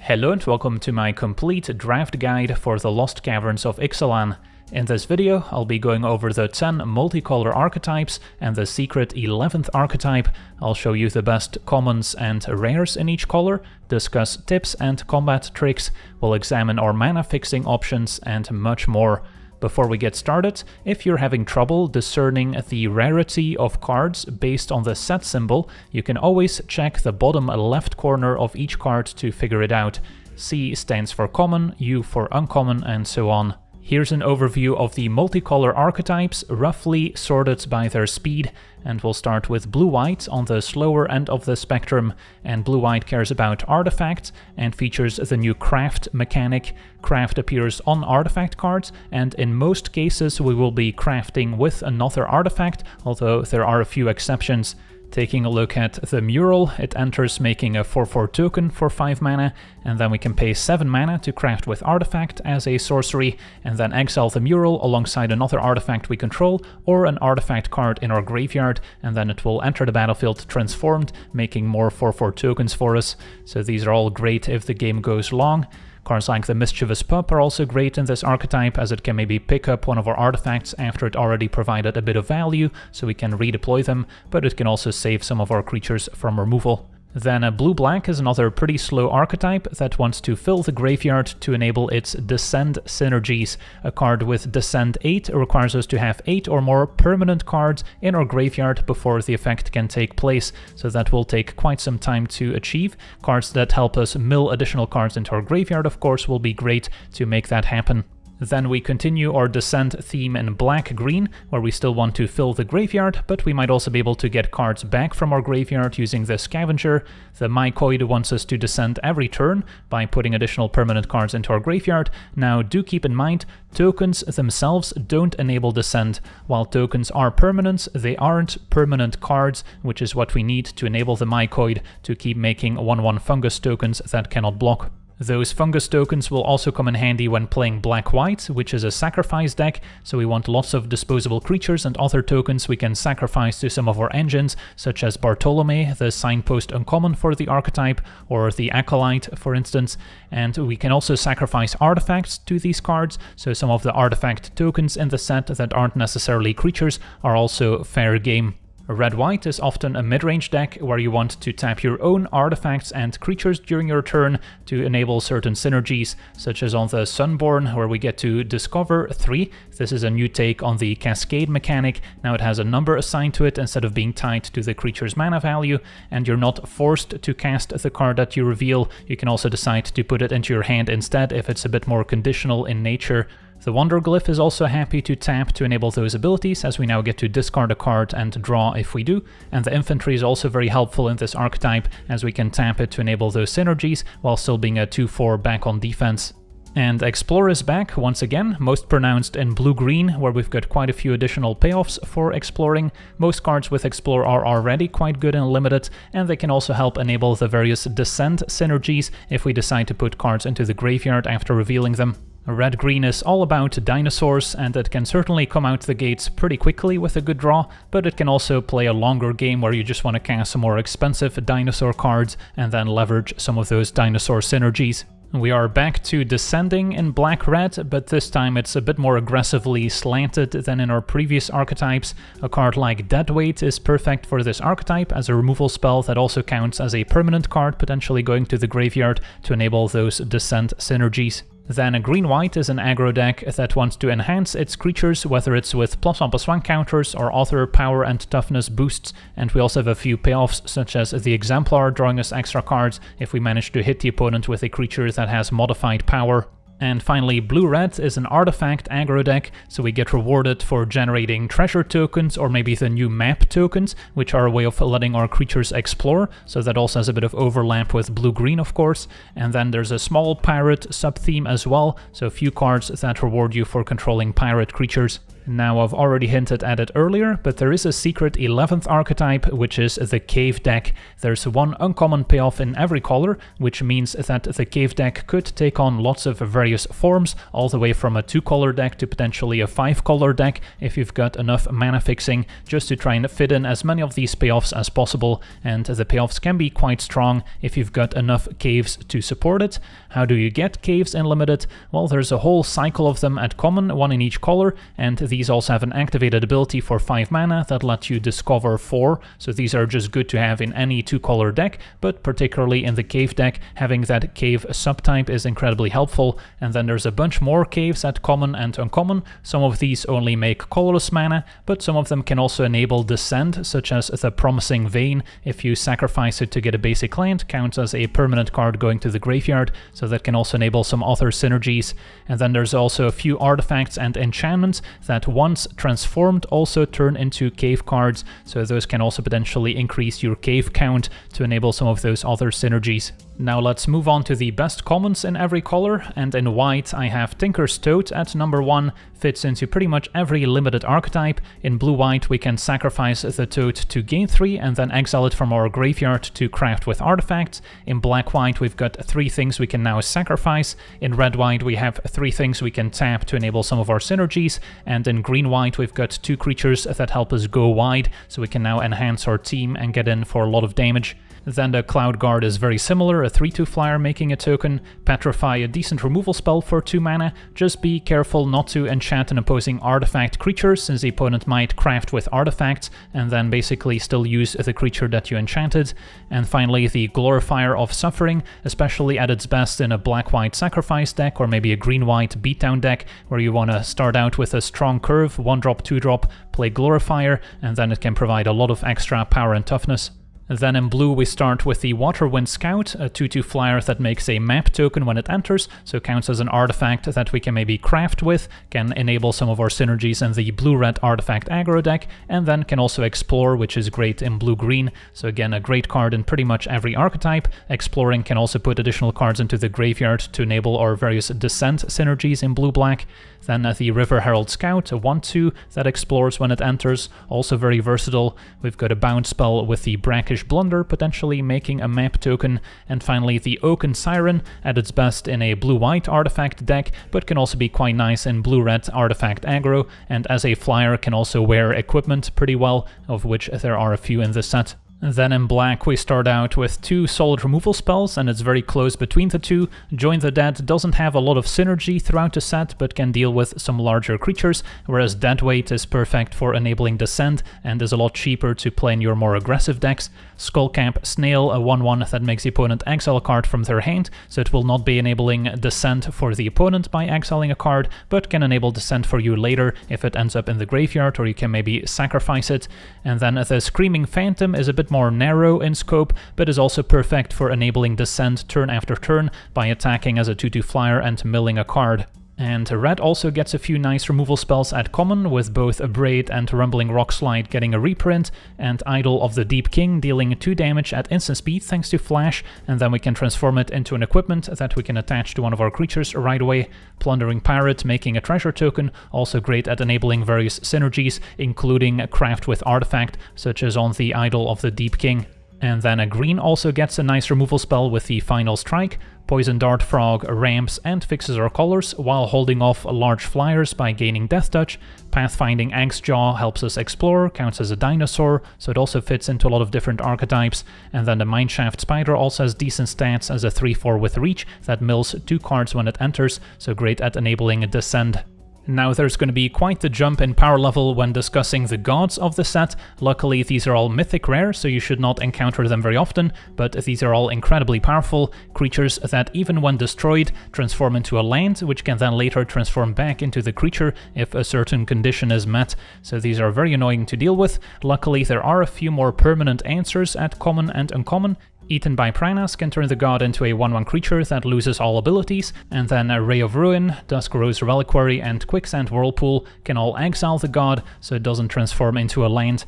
Hello and welcome to my complete draft guide for the Lost Caverns of Ixalan. In this video, I'll be going over the 10 multicolor archetypes and the secret 11th archetype. I'll show you the best commons and rares in each color, discuss tips and combat tricks, we'll examine our mana fixing options and much more. Before we get started, if you're having trouble discerning the rarity of cards based on the set symbol, you can always check the bottom left corner of each card to figure it out. C stands for common, U for uncommon, and so on. Here's an overview of the multicolor archetypes, roughly sorted by their speed, and we'll start with blue-white on the slower end of the spectrum, and blue-white cares about artifacts and features the new craft mechanic. Craft appears on artifact cards, and in most cases we will be crafting with another artifact, although there are a few exceptions. Taking a look at the mural, it enters making a 4/4 token for 5 mana, and then we can pay 7 mana to craft with artifact as a sorcery, and then exile the mural alongside another artifact we control, or an artifact card in our graveyard, and then it will enter the battlefield transformed, making more 4/4 tokens for us. So these are all great if the game goes long. Cards like the Mischievous Pup are also great in this archetype, as it can maybe pick up one of our artifacts after it already provided a bit of value, so we can redeploy them, but it can also save some of our creatures from removal. Then a blue-black is another pretty slow archetype that wants to fill the graveyard to enable its Descend synergies. A card with Descend 8 requires us to have 8 or more permanent cards in our graveyard before the effect can take place, so that will take quite some time to achieve. Cards that help us mill additional cards into our graveyard, of course, will be great to make that happen. Then we continue our Descent theme in black-green, where we still want to fill the graveyard, but we might also be able to get cards back from our graveyard using the Scavenger. The Mycoid wants us to descend every turn by putting additional permanent cards into our graveyard. Now do keep in mind, tokens themselves don't enable descend. While tokens are permanents, they aren't permanent cards, which is what we need to enable the Mycoid to keep making 1/1 fungus tokens that cannot block. Those fungus tokens will also come in handy when playing black-white, which is a sacrifice deck, so we want lots of disposable creatures and other tokens we can sacrifice to some of our engines, such as Bartolome, the signpost uncommon for the archetype, or the Acolyte, for instance, and we can also sacrifice artifacts to these cards, so some of the artifact tokens in the set that aren't necessarily creatures are also fair game. Red-white is often a mid-range deck where you want to tap your own artifacts and creatures during your turn to enable certain synergies, such as on the Sunborn, where we get to discover 3. This is a new take on the Cascade mechanic. Now it has a number assigned to it instead of being tied to the creature's mana value, and you're not forced to cast the card that you reveal. You can also decide to put it into your hand instead if it's a bit more conditional in nature. The Wanderglyph is also happy to tap to enable those abilities, as we now get to discard a card and draw if we do, and the Infantry is also very helpful in this archetype, as we can tap it to enable those synergies while still being a 2/4 back on defense. And Explore is back once again, most pronounced in blue-green, where we've got quite a few additional payoffs for exploring. Most cards with Explore are already quite good and limited, and they can also help enable the various Descent synergies if we decide to put cards into the graveyard after revealing them. Red-green is all about dinosaurs, and it can certainly come out the gates pretty quickly with a good draw, but it can also play a longer game where you just want to cast some more expensive dinosaur cards and then leverage some of those dinosaur synergies. We are back to descending in black-red, but this time it's a bit more aggressively slanted than in our previous archetypes. A card like Deadweight is perfect for this archetype as a removal spell that also counts as a permanent card, potentially going to the graveyard to enable those descent synergies. Then a green-white is an aggro deck that wants to enhance its creatures, whether it's with +1/+1 counters or other power and toughness boosts, and we also have a few payoffs, such as the Exemplar drawing us extra cards if we manage to hit the opponent with a creature that has modified power. And finally, blue-red is an artifact aggro deck, so we get rewarded for generating treasure tokens or maybe the new map tokens, which are a way of letting our creatures explore, so that also has a bit of overlap with blue-green, of course. And then there's a small pirate sub-theme as well, so a few cards that reward you for controlling pirate creatures. Now, I've already hinted at it earlier, but there is a secret 11th archetype, which is the Cave deck. There's one uncommon payoff in every color, which means that the Cave deck could take on lots of various forms, all the way from a 2-color deck to potentially a 5-color deck, if you've got enough mana fixing, just to try and fit in as many of these payoffs as possible, and the payoffs can be quite strong if you've got enough caves to support it. How do you get caves in Limited? Well, there's a whole cycle of them at common, one in each color, and these also have an activated ability for 5 mana that lets you discover 4, so these are just good to have in any 2-color deck, but particularly in the Cave deck, having that Cave subtype is incredibly helpful. And then there's a bunch more caves at common and uncommon. Some of these only make colorless mana, but some of them can also enable Descend, such as the Promising Vein. If you sacrifice it to get a basic land, counts as a permanent card going to the graveyard, so that can also enable some other synergies. And then there's also a few artifacts and enchantments that once transformed also turn into Cave cards, so those can also potentially increase your Cave count to enable some of those other synergies. Now let's move on to the best commons in every color, and in white I have Tinker's Toad at number 1, fits into pretty much every limited archetype. In blue-white we can sacrifice the Toad to gain 3 and then exile it from our graveyard to craft with artifacts. In black-white we've got 3 things we can now sacrifice. In red-white we have 3 things we can tap to enable some of our synergies, and in green-white we've got 2 creatures that help us go wide, so we can now enhance our team and get in for a lot of damage. Then the Cloud Guard is very similar, a 3/2 flyer making a token. Petrify, a decent removal spell for 2 mana. Just be careful not to enchant an opposing artifact creature, since the opponent might craft with artifacts and then basically still use the creature that you enchanted. And finally the Glorifier of Suffering, especially at its best in a black-white sacrifice deck or maybe a green-white beatdown deck, where you want to start out with a strong curve, 1-drop, 2-drop, play Glorifier, and then it can provide a lot of extra power and toughness. Then in blue we start with the Waterwind Scout, a 2/2 flyer that makes a map token when it enters, so counts as an artifact that we can maybe craft with, can enable some of our synergies in the blue-red artifact aggro deck, and then can also explore, which is great in blue-green. So again, a great card in pretty much every archetype. Exploring can also put additional cards into the graveyard to enable our various Descent synergies in blue-black. Then the River Herald Scout, a 1/2 that explores when it enters, also very versatile. We've got a bounce spell with the Brackish Blunder, potentially making a map token. And finally the Oaken Siren, at its best in a blue-white artifact deck, but can also be quite nice in blue-red artifact aggro, and as a flyer can also wear equipment pretty well, of which there are a few in this set. Then in black we start out with 2 solid removal spells, and it's very close between the 2. Join the Dead doesn't have a lot of synergy throughout the set, but can deal with some larger creatures, whereas Deadweight is perfect for enabling Descent and is a lot cheaper to play in your more aggressive decks. Skullcap Snail, a 1/1 that makes the opponent exile a card from their hand, so it will not be enabling Descent for the opponent by exiling a card, but can enable Descent for you later if it ends up in the graveyard, or you can maybe sacrifice it. And then the Screaming Phantom is a bit more narrow in scope, but is also perfect for enabling Descent turn after turn by attacking as a 2/2 flyer and milling a card. And red also gets a few nice removal spells at common, with both Abrade and Rumbling Rockslide getting a reprint, and Idol of the Deep King dealing 2 damage at instant speed thanks to Flash, and then we can transform it into an equipment that we can attach to one of our creatures right away. Plundering Pirate making a treasure token, also great at enabling various synergies, including craft with artifact, such as on the Idol of the Deep King. And then a green also gets a nice removal spell with the Final Strike. Poison Dart Frog ramps and fixes our colors while holding off large flyers by gaining Death Touch. Pathfinding Axejaw helps us explore, counts as a dinosaur, so it also fits into a lot of different archetypes. And then the Mineshaft Spider also has decent stats as a 3/4 with reach that mills 2 cards when it enters, so great at enabling a Descend. Now there's going to be quite the jump in power level when discussing the gods of the set. Luckily these are all mythic rare, so you should not encounter them very often, but these are all incredibly powerful creatures that even when destroyed transform into a land, which can then later transform back into the creature if a certain condition is met. So these are very annoying to deal with. Luckily there are a few more permanent answers at common and uncommon. Eaten by Pranas can turn the god into a 1/1 creature that loses all abilities, and then a Ray of Ruin, Dusk Rose Reliquary, and Quicksand Whirlpool can all exile the god so it doesn't transform into a land.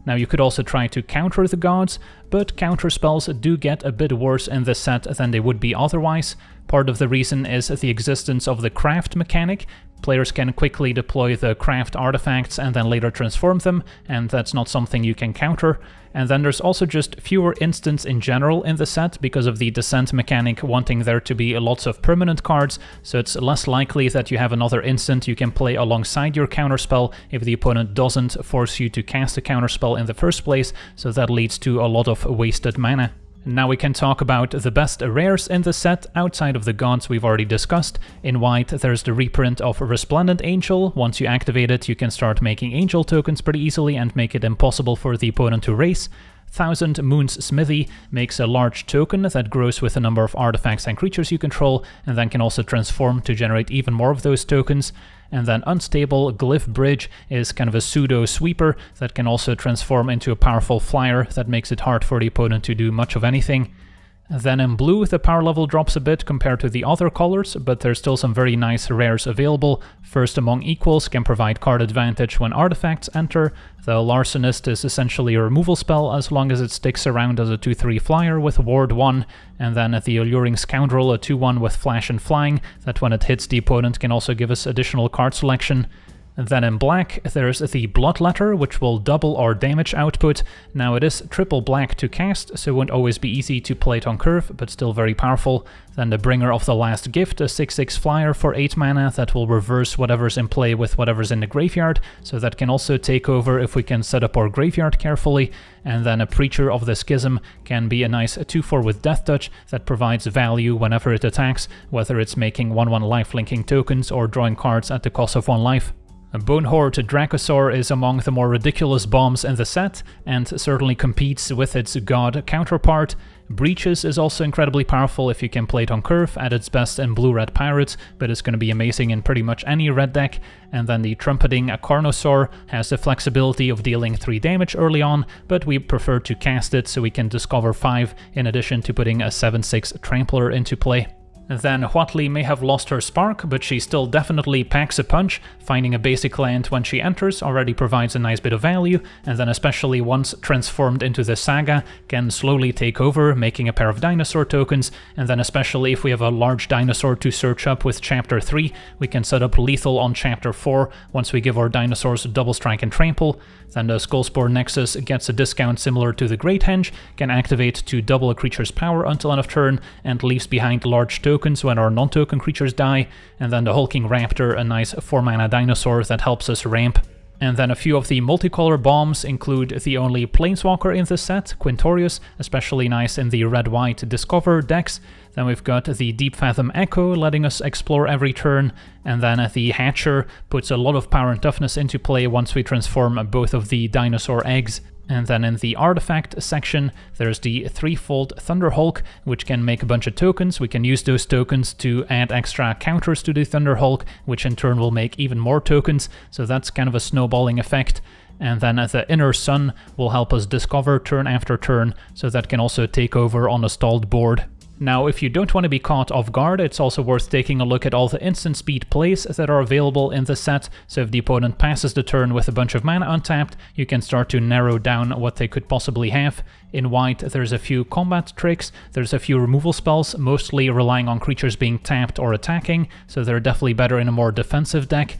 Now you could also try to counter the gods, but counter spells do get a bit worse in this set than they would be otherwise. Part of the reason is the existence of the craft mechanic. Players can quickly deploy the craft artifacts and then later transform them, and that's not something you can counter. And then there's also just fewer instants in general in the set because of the descent mechanic wanting there to be lots of permanent cards, so it's less likely that you have another instant you can play alongside your counterspell if the opponent doesn't force you to cast a counterspell in the first place, so that leads to a lot of wasted mana. Now we can talk about the best rares in the set, outside of the gods we've already discussed. In white, there's the reprint of Resplendent Angel. Once you activate it, you can start making angel tokens pretty easily and make it impossible for the opponent to race. 1000 Moons Smithy makes a large token that grows with the number of artifacts and creatures you control, and then can also transform to generate even more of those tokens. And then Unstable Glyph Bridge is kind of a pseudo sweeper that can also transform into a powerful flyer that makes it hard for the opponent to do much of anything. Then in blue, the power level drops a bit compared to the other colors, but there's still some very nice rares available. First Among Equals can provide card advantage when artifacts enter. The Larcenist is essentially a removal spell as long as it sticks around as a 2/3 flyer with Ward 1. And then the Alluring Scoundrel, a 2/1 with Flash and Flying, that when it hits the opponent can also give us additional card selection. And then in black, there's the Bloodletter, which will double our damage output. Now it is triple black to cast, so it won't always be easy to play it on curve, but still very powerful. Then the Bringer of the Last Gift, a 6/6 flyer for 8 mana that will reverse whatever's in play with whatever's in the graveyard, so that can also take over if we can set up our graveyard carefully. And then a Preacher of the Schism can be a nice 2/4 with Death Touch that provides value whenever it attacks, whether it's making 1/1 life-linking tokens or drawing cards at the cost of 1 life. Bonehorde Dracosaur is among the more ridiculous bombs in the set, and certainly competes with its god counterpart. Breaches is also incredibly powerful if you can play it on curve, at its best in Blue-Red Pirates, but it's going to be amazing in pretty much any red deck. And then the Trumpeting Carnosaur has the flexibility of dealing 3 damage early on, but we prefer to cast it so we can discover 5, in addition to putting a 7/6 Trampler into play. Then Huatli may have lost her spark, but she still definitely packs a punch. Finding a basic land when she enters already provides a nice bit of value, and then especially once transformed into the Saga, can slowly take over, making a pair of dinosaur tokens, and then especially if we have a large dinosaur to search up with Chapter 3, we can set up lethal on Chapter 4 once we give our dinosaurs double strike and trample. Then the Skullspore Nexus gets a discount similar to the Great Henge, can activate to double a creature's power until end of turn, and leaves behind large tokens when our non-token creatures die. And then the Hulking Raptor, a nice 4-mana dinosaur that helps us ramp. And then a few of the multicolor bombs include the only Planeswalker in the set, Quintorius, especially nice in the red-white Discover decks. Then we've got the Deep Fathom Echo, letting us explore every turn. And then the Hatcher puts a lot of power and toughness into play once we transform both of the dinosaur eggs. And then in the artifact section, there's the 3-fold Thunder Hulk, which can make a bunch of tokens. We can use those tokens to add extra counters to the Thunder Hulk, which in turn will make even more tokens, so that's kind of a snowballing effect. And then the Inner Sun will help us discover turn after turn, so that can also take over on a stalled board. Now, if you don't want to be caught off guard, it's also worth taking a look at all the instant speed plays that are available in the set. So if the opponent passes the turn with a bunch of mana untapped, you can start to narrow down what they could possibly have. In white, there's a few combat tricks, there's a few removal spells, mostly relying on creatures being tapped or attacking, so they're definitely better in a more defensive deck.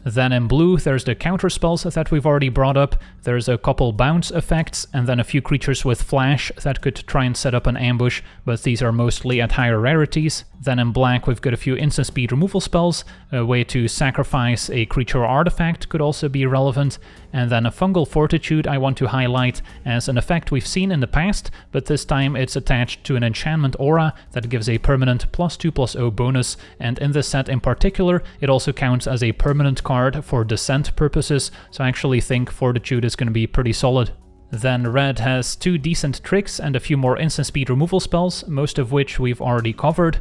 Then in blue, there's the counter spells that we've already brought up. There's a couple bounce effects, and then a few creatures with flash that could try and set up an ambush, but these are mostly at higher rarities. Then in black, we've got a few instant speed removal spells. A way to sacrifice a creature or artifact could also be relevant. And then a Fungal Fortitude I want to highlight as an effect we've seen in the past, but this time it's attached to an enchantment aura that gives a permanent +2/+0 bonus, and in this set in particular, it also counts as a permanent card for descent purposes, so I actually think Fortitude is going to be pretty solid. Then red has 2 decent tricks and a few more instant speed removal spells, most of which we've already covered.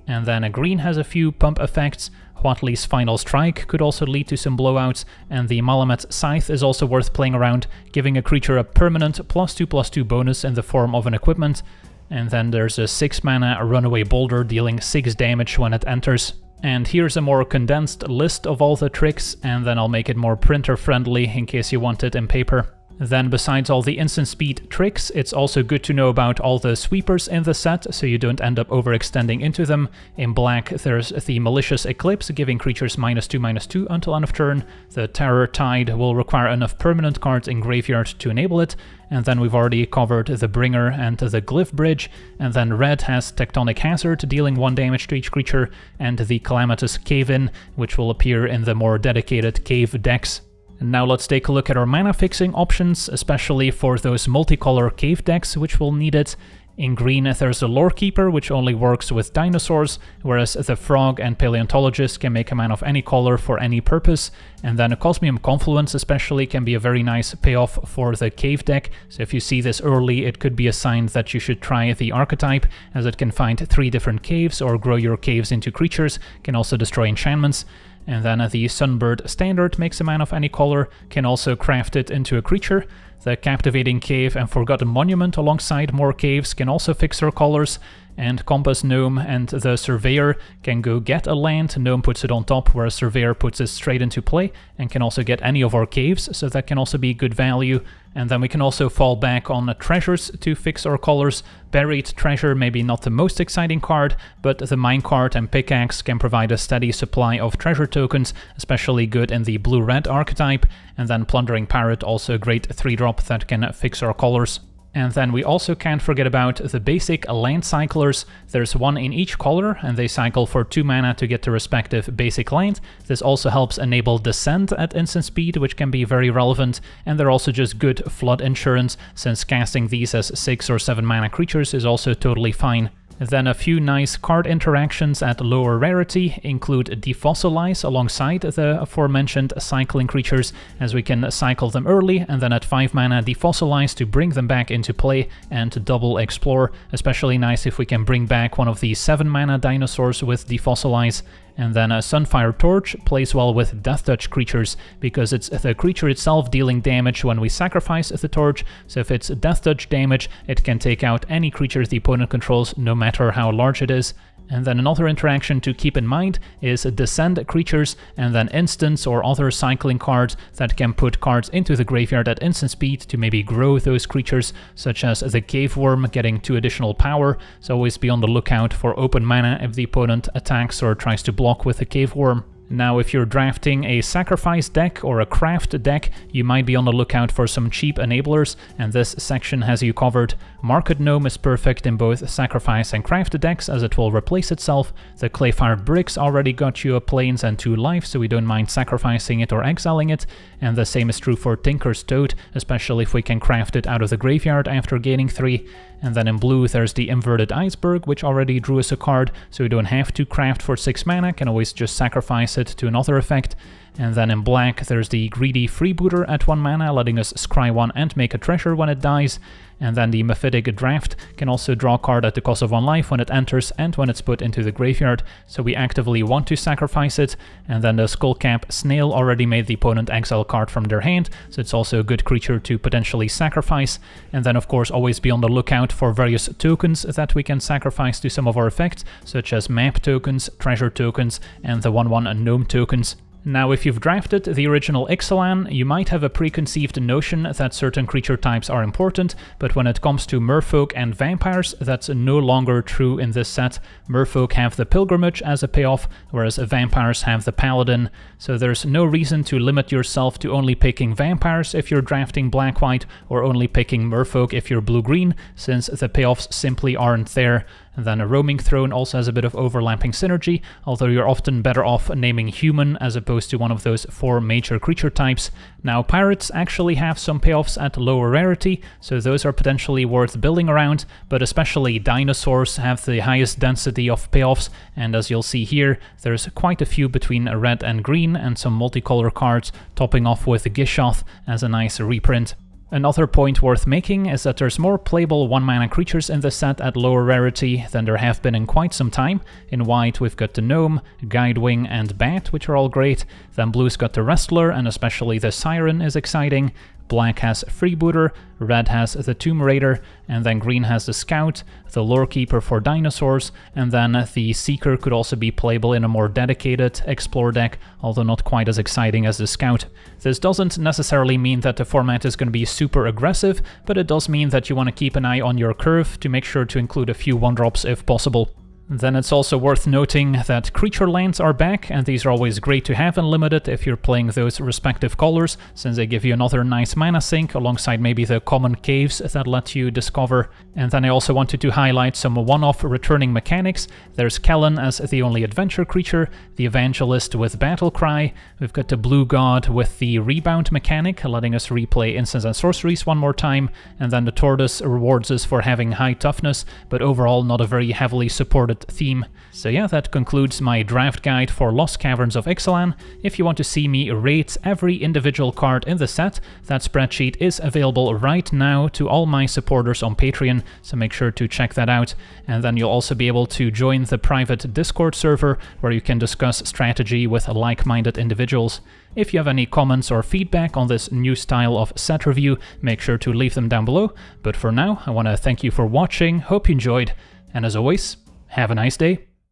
And then green has a few pump effects. Huatli's Final Strike could also lead to some blowouts, and the Malamet Scythe is also worth playing around, giving a creature a permanent +2/+2 bonus in the form of an equipment. And then there's a 6-mana Runaway Boulder dealing 6 damage when it enters. And here's a more condensed list of all the tricks, and then I'll make it more printer friendly in case you want it in paper. Then besides all the instant speed tricks, it's also good to know about all the sweepers in the set, so you don't end up overextending into them. In black, there's the Malicious Eclipse, giving creatures -2/-2 until end of turn. The Terror Tide will require enough permanent cards in graveyard to enable it. And then we've already covered the Bringer and the Glyph Bridge. And then red has Tectonic Hazard, dealing 1 damage to each creature, and the Calamitous Cave-In, which will appear in the more dedicated cave decks. And now let's take a look at our mana fixing options, especially for those multicolor cave decks, which will need it. In green, there's the Lore Keeper, which only works with dinosaurs, whereas the Frog and Paleontologist can make a mana of any color for any purpose. And then a Cosmium Confluence especially can be a very nice payoff for the cave deck. So if you see this early, it could be a sign that you should try the archetype, as it can find 3 different caves or grow your caves into creatures, can also destroy enchantments. And then the Sunbird Standard makes a mana of any color, can also craft it into a creature. The Captivating Cave and Forgotten Monument alongside more caves can also fix their colors. And Compass Gnome and the Surveyor can go get a land, Gnome puts it on top, whereas Surveyor puts it straight into play, and can also get any of our caves, so that can also be good value. And then we can also fall back on treasures to fix our colors. Buried Treasure, maybe not the most exciting card, but the Minecart and Pickaxe can provide a steady supply of treasure tokens, especially good in the blue-red archetype. And then Plundering Pirate, also a great 3-drop that can fix our colors. And then we also can't forget about the basic land cyclers. There's 1 in each color, and they cycle for 2 mana to get the respective basic land. This also helps enable Descent at instant speed, which can be very relevant, and they're also just good flood insurance, since casting these as 6 or 7 mana creatures is also totally fine. Then a few nice card interactions at lower rarity include Defossilize alongside the aforementioned cycling creatures, as we can cycle them early and then at 5 mana Defossilize to bring them back into play and double Explore, especially nice if we can bring back one of the 7 mana dinosaurs with Defossilize. And then a Sunfire Torch plays well with Death Touch creatures, because it's the creature itself dealing damage when we sacrifice the torch, so if it's Death Touch damage, it can take out any creature the opponent controls, no matter how large it is. And then another interaction to keep in mind is Descend creatures, and then instants or other cycling cards that can put cards into the graveyard at instant speed to maybe grow those creatures, such as the Cave Worm getting 2 additional power, so always be on the lookout for open mana if the opponent attacks or tries to block with the Cave Worm. Now, if you're drafting a sacrifice deck or a craft deck, you might be on the lookout for some cheap enablers, and this section has you covered. Market Gnome is perfect in both sacrifice and craft decks, as it will replace itself. The Clayfired Bricks already got you a plains and 2 life, so we don't mind sacrificing it or exiling it. And the same is true for Tinker's Toad, especially if we can craft it out of the graveyard after gaining 3. And then in blue there's the Inverted Iceberg, which already drew us a card, so we don't have to craft for 6 mana, can always just sacrifice it to another effect. And then in black there's the Greedy Freebooter at 1 mana, letting us scry 1 and make a treasure when it dies. And then the Mephitic Draft can also draw a card at the cost of 1 life when it enters and when it's put into the graveyard, so we actively want to sacrifice it. And then the Skullcap Snail already made the opponent exile a card from their hand, so it's also a good creature to potentially sacrifice. And then of course always be on the lookout for various tokens that we can sacrifice to some of our effects, such as map tokens, treasure tokens, and the 1/1 gnome tokens. Now, if you've drafted the original Ixalan, you might have a preconceived notion that certain creature types are important, but when it comes to merfolk and vampires, that's no longer true in this set. Merfolk have the Pilgrimage as a payoff, whereas vampires have the Paladin, so there's no reason to limit yourself to only picking vampires if you're drafting black-white, or only picking merfolk if you're blue-green, since the payoffs simply aren't there. And then a Roaming Throne also has a bit of overlapping synergy, although you're often better off naming human as opposed to one of those 4 major creature types. Now, pirates actually have some payoffs at lower rarity, so those are potentially worth building around, but especially dinosaurs have the highest density of payoffs, and as you'll see here, there's quite a few between red and green, and some multicolor cards, topping off with Gishoth as a nice reprint. Another point worth making is that there's more playable 1-mana creatures in the set at lower rarity than there have been in quite some time. In white we've got the Gnome, Guidewing and Bat, which are all great. Then blue's got the Wrestler, and especially the Siren is exciting. black has Freebooter, red has the Tomb Raider, and then green has the Scout, the Lorekeeper for dinosaurs, and then the Seeker could also be playable in a more dedicated Explore deck, although not quite as exciting as the Scout. This doesn't necessarily mean that the format is going to be super aggressive, but it does mean that you want to keep an eye on your curve to make sure to include a few 1-drops if possible. Then it's also worth noting that creature lands are back, and these are always great to have in Limited if you're playing those respective colors, since they give you another nice mana sink alongside maybe the common caves that let you discover. And then I also wanted to highlight some one-off returning mechanics. There's Kellen as the only adventure creature, the Evangelist with Battle Cry, we've got the Blue God with the Rebound mechanic, letting us replay instants and sorceries one more time, and then the Tortoise rewards us for having high toughness, but overall not a very heavily supported theme. So yeah, that concludes my draft guide for Lost Caverns of Ixalan. If you want to see me rate every individual card in the set, that spreadsheet is available right now to all my supporters on Patreon, so make sure to check that out. And then you'll also be able to join the private Discord server where you can discuss strategy with like-minded individuals. If you have any comments or feedback on this new style of set review, make sure to leave them down below. But for now, I want to thank you for watching, hope you enjoyed, and as always, have a nice day.